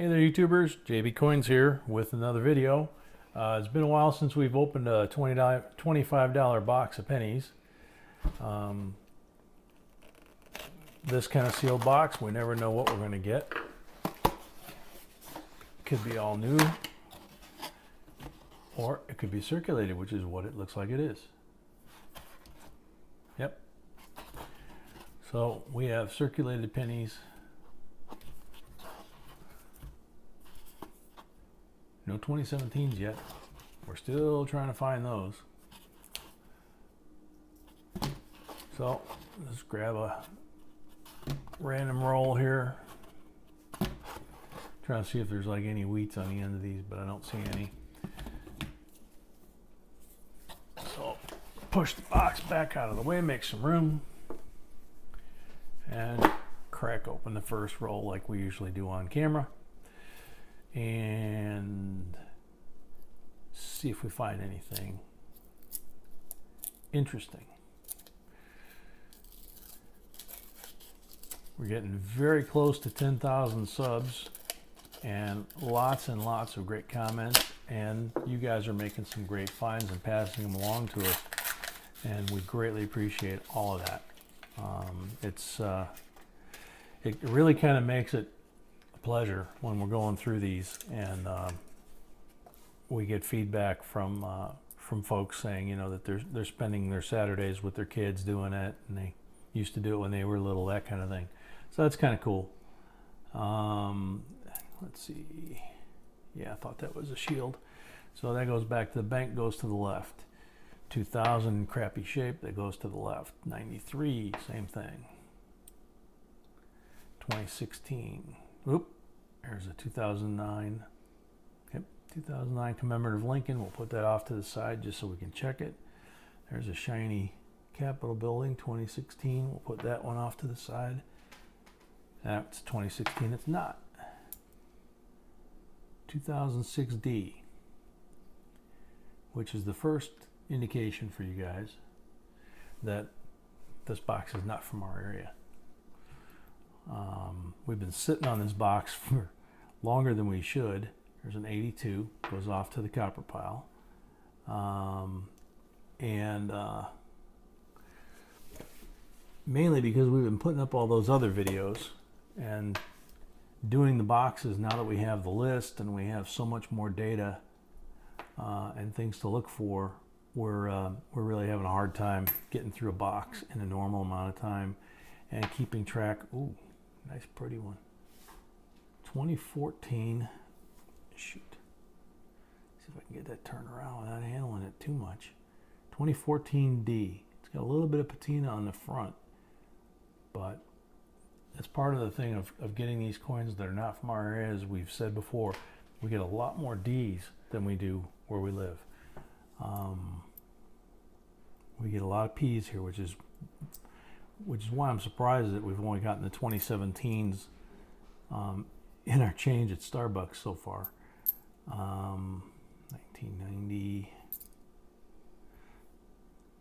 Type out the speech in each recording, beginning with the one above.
Hey there YouTubers, JB Coins here with another video. It's been a while since we've opened a $25 box of pennies. This kind of sealed box, we never know what we're going to get. Could be all new, or it could be circulated, which is what it looks like it is. Yep. So we have circulated pennies. No 2017s yet. We're still trying to find those. So let's grab a random roll here. Trying to see if there's like any wheats on the end of these, but I don't see any. So push the box back out of the way, make some room, and crack open the first roll like we usually do on camera. And see if we find anything interesting. We're getting very close to 10,000 subs and lots of great comments, and you guys are making some great finds and passing them along to us, and we greatly appreciate all of that. It really kind of makes it pleasure when we're going through these, and we get feedback from folks saying, you know, that they're spending their Saturdays with their kids doing it, and they used to do it when they were little, that kind of thing. So that's kind of cool. Let's see. Yeah, I thought that was a shield. So that goes back to the bank, goes to the left. 2000, crappy shape, that goes to the left. 93, same thing. 2016. Oop, there's a 2009. Yep, 2009 commemorative Lincoln. We'll put that off to the side just so we can check it. There's a shiny Capitol building, 2016. We'll put that one off to the side. That's 2016. It's not. 2006D, which is the first indication for you guys that this box is not from our area. We've been sitting on this box for longer than we should. There's an 82, goes off to the copper pile. Mainly because we've been putting up all those other videos and doing the boxes now that we have the list and we have so much more data and things to look for. We're really having a hard time getting through a box in a normal amount of time and keeping track. Ooh, nice pretty one. 2014. Shoot. See if I can get that turned around without handling it too much. 2014D. It's got a little bit of patina on the front, but that's part of the thing of getting these coins that are not from our area. As we've said before, we get a lot more D's than we do where we live. We get a lot of P's here, which is why I'm surprised that we've only gotten the 2017s in our change at Starbucks so far. 1990,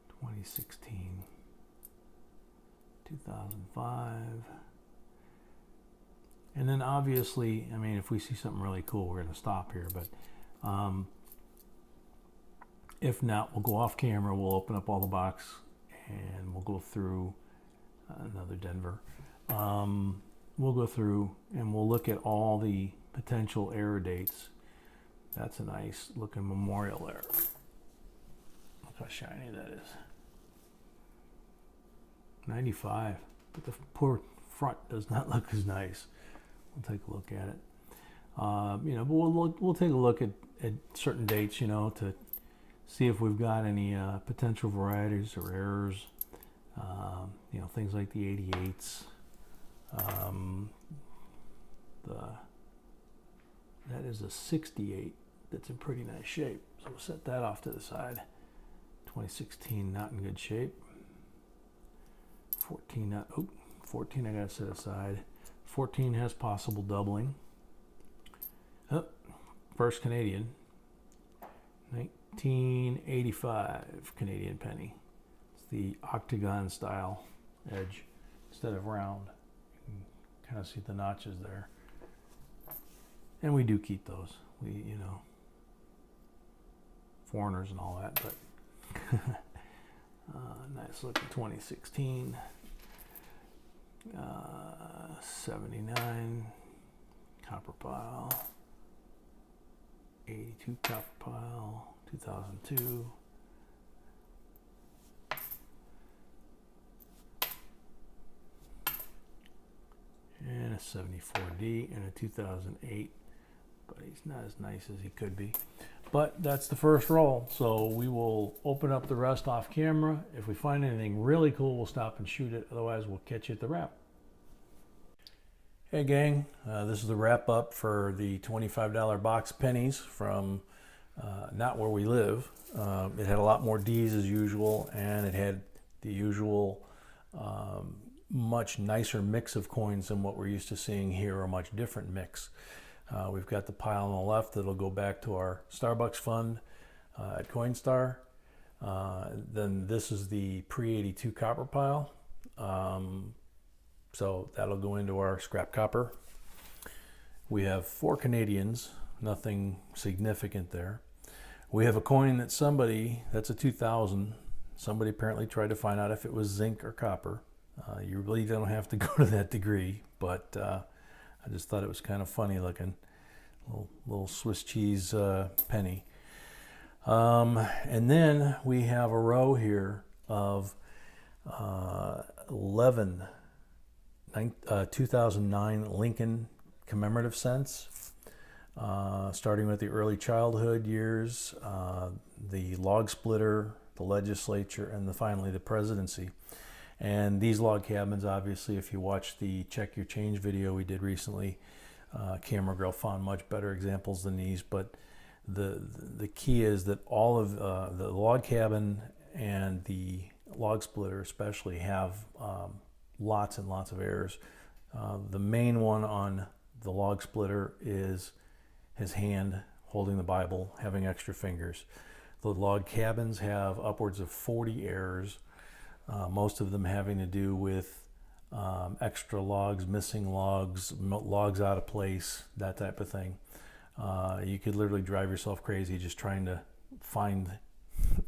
2016, 2005. And then obviously, I mean, if we see something really cool, we're going to stop here. But if not, we'll go off camera, we'll open up all the box, and we'll go through another Denver. We'll go through and we'll look at all the potential error dates. That's a nice looking memorial there. Look how shiny that is. 95, but the poor front does not look as nice. We'll take a look at it. You know, but we'll take a look at certain dates, you know, to see if we've got any potential varieties or errors. You know, things like the 88s. That is a 68 that's in pretty nice shape. So we'll set that off to the side. 2016 not in good shape. 14 not, 14 I gotta set aside. 14 has possible doubling. Oh, first Canadian. 1985 Canadian penny. It's the octagon style edge instead of round. You can kind of see the notches there. And we do keep those. We, you know, foreigners and all that, but nice looking 2016. 79 copper pile, 82 copper pile, 2002. And a 74D and a 2008, but he's not as nice as he could be. But that's the first roll, so we will open up the rest off camera. If we find anything really cool, we'll stop and shoot it. Otherwise, we'll catch you at the wrap. Hey gang, this is the wrap up for the $25 box Pennies from not where we live. It had a lot more D's as usual, and it had the usual much nicer mix of coins than what we're used to seeing here, a much different mix. We've got the pile on the left that'll go back to our Starbucks fund at Coinstar. Then this is the pre-82 copper pile. So that'll go into our scrap copper. We have 4 Canadians, nothing significant there. We have a coin that that's a 2000. Somebody apparently tried to find out if it was zinc or copper. You really don't have to go to that degree, but I just thought it was kind of funny looking. Little Swiss cheese penny. And then we have a row here of 11 2009 Lincoln commemorative cents, starting with the early childhood years, the log splitter, the legislature, and finally the presidency. And these log cabins, obviously, if you watch the Check Your Change video we did recently, Camera Girl found much better examples than these. But the key is that all of the log cabin and the log splitter especially have lots and lots of errors. The main one on the log splitter is his hand holding the Bible, having extra fingers. The log cabins have upwards of 40 errors. Most of them having to do with extra logs, missing logs, logs out of place, that type of thing. You could literally drive yourself crazy just trying to find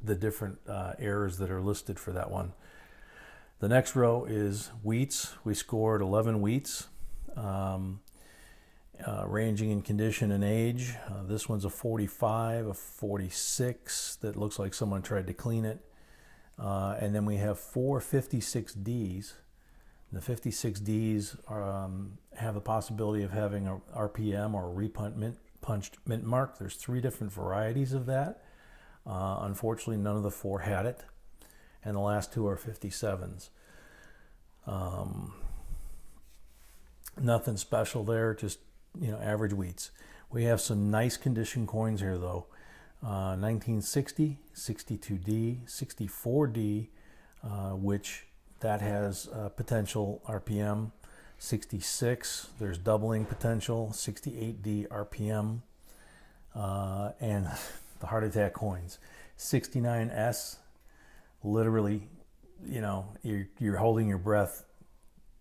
the different errors that are listed for that one. The next row is wheats. We scored 11 wheats, ranging in condition and age. This one's a 45, a 46 that looks like someone tried to clean it. And then we have 4 56Ds. The 56Ds have the possibility of having a RPM or a punched mint mark. There's 3 different varieties of that. Unfortunately, none of the 4 had it. And the last 2 are 57s. Nothing special there, just average wheats. We have some nice condition coins here though. 1960, 62D, 64D, which that has potential RPM. 66, there's doubling potential. 68D RPM, and the heart attack coins. 69S, literally, you're holding your breath,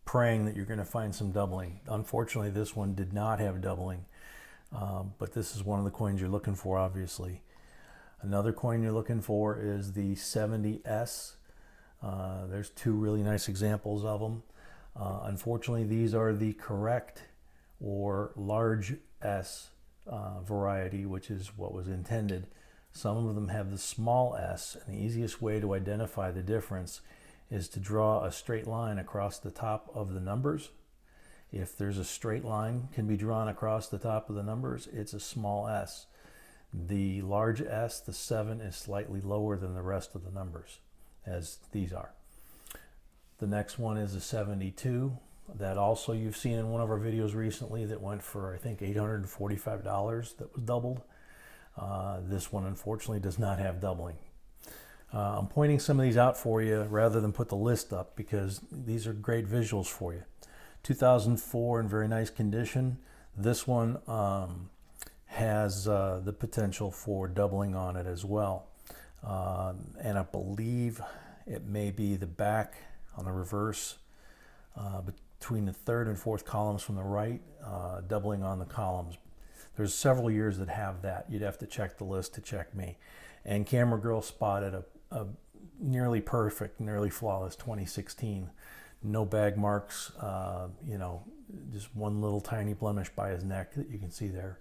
praying that you're going to find some doubling. Unfortunately, this one did not have doubling, but this is one of the coins you're looking for, obviously. Another coin you're looking for is the 70S. There's 2 really nice examples of them. Unfortunately, these are the correct or large S variety, which is what was intended. Some of them have the small s, and the easiest way to identify the difference is to draw a straight line across the top of the numbers. If there's a straight line can be drawn across the top of the numbers, it's a small s. The large S, the 7, is slightly lower than the rest of the numbers, as these are. The next one is a 72. That also you've seen in one of our videos recently that went for, I think, $845 that was doubled. This one, unfortunately, does not have doubling. I'm pointing some of these out for you rather than put the list up because these are great visuals for you. 2004 in very nice condition. This one has the potential for doubling on it as well. And I believe it may be the back on the reverse between the 3rd and 4th columns from the right, doubling on the columns. There's several years that have that. You'd have to check the list to check me. And Camera Girl spotted a nearly perfect, nearly flawless 2016. No bag marks, you know, just one little tiny blemish by his neck that you can see there.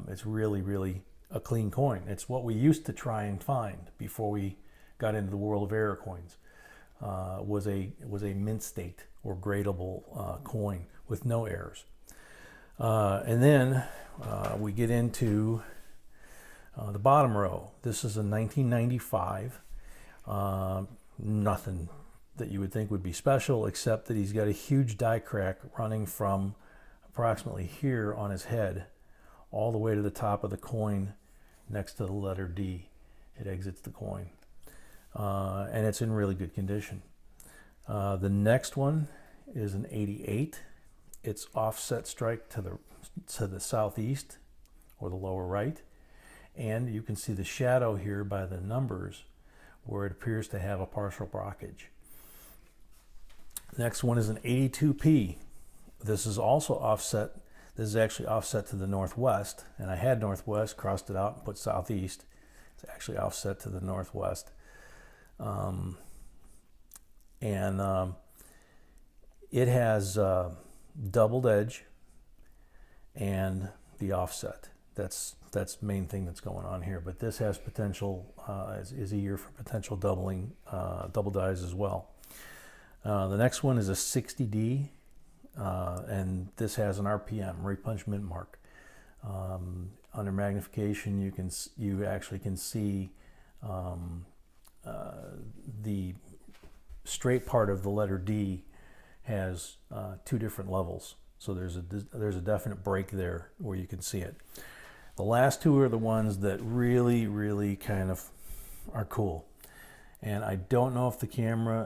It's really, really a clean coin. It's what we used to try and find before we got into the world of error coins. Was a mint state or gradable coin with no errors. And then we get into the bottom row. This is a 1995. Nothing that you would think would be special, except that he's got a huge die crack running from approximately here on his head all the way to the top of the coin next to the letter D. It exits the coin. And it's in really good condition. The next one is an 88. It's offset strike to the southeast or the lower right. And you can see the shadow here by the numbers where it appears to have a partial blockage. Next one is an 82P. This is also offset. This is actually offset to the northwest, and I had northwest, crossed it out and put southeast. It's actually offset to the northwest. It has doubled edge and the offset. That's the main thing that's going on here. But this has potential, is a year for potential double dies as well. The next one is a 60D, and this has an RPM, repunch mint mark. Under magnification, you actually can see the straight part of the letter D has two different levels. So there's a definite break there where you can see it. The last two are the ones that really, really kind of are cool. And I don't know if the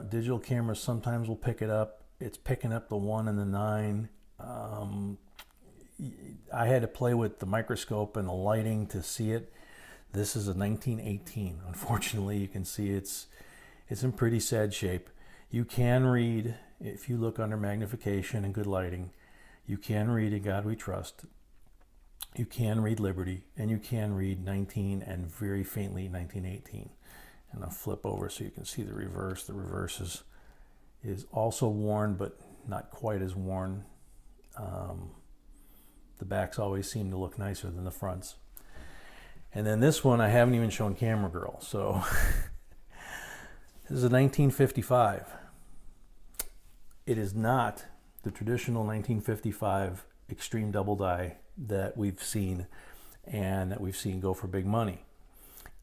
digital camera sometimes will pick it up. It's picking up the 1 and the 9. I had to play with the microscope and the lighting to see it. This is a 1918. Unfortunately, you can see it's in pretty sad shape. You can read, if you look under magnification and good lighting, you can read In God We Trust. You can read Liberty, and you can read 19 and very faintly 1918. And I'll flip over so you can see the reverse. The reverse is also worn, but not quite as worn. The backs always seem to look nicer than the fronts. And then this one, I haven't even shown Camera Girl. So this is a 1955. It is not the traditional 1955 extreme double die that we've seen and that we've seen go for big money.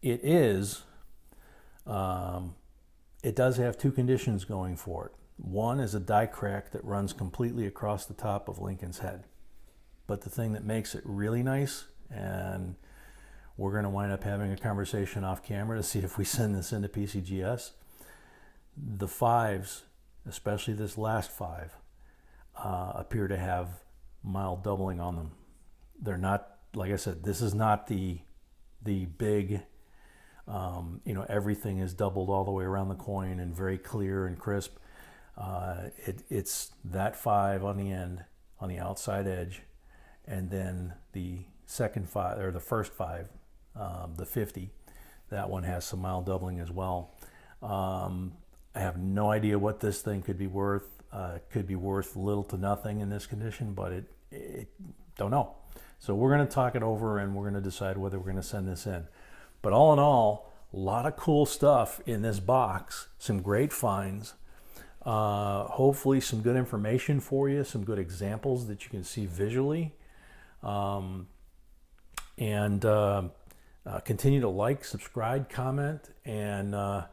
It is, it does have two conditions going for it. One is a die crack that runs completely across the top of Lincoln's head. But the thing that makes it really nice, and we're going to wind up having a conversation off camera to see if we send this into PCGS, the 5s, especially this last 5, appear to have mild doubling on them. They're not, like I said, this is not the big, everything is doubled all the way around the coin and very clear and crisp. It's that 5 on the end, on the outside edge, and then the second 5, or the first 5, the 50, that one has some mild doubling as well. I have no idea what this thing could be worth. It could be worth little to nothing in this condition, but it don't know. So we're going to talk it over and we're going to decide whether we're going to send this in. But all in all, a lot of cool stuff in this box. Some great finds. Hopefully some good information for you, some good examples that you can see visually. Continue to like, subscribe, comment, and I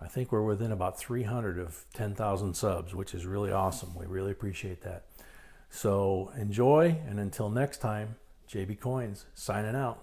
think we're within about 300 of 10,000 subs, which is really awesome. We really appreciate that. So enjoy, and until next time, JB Coins signing out.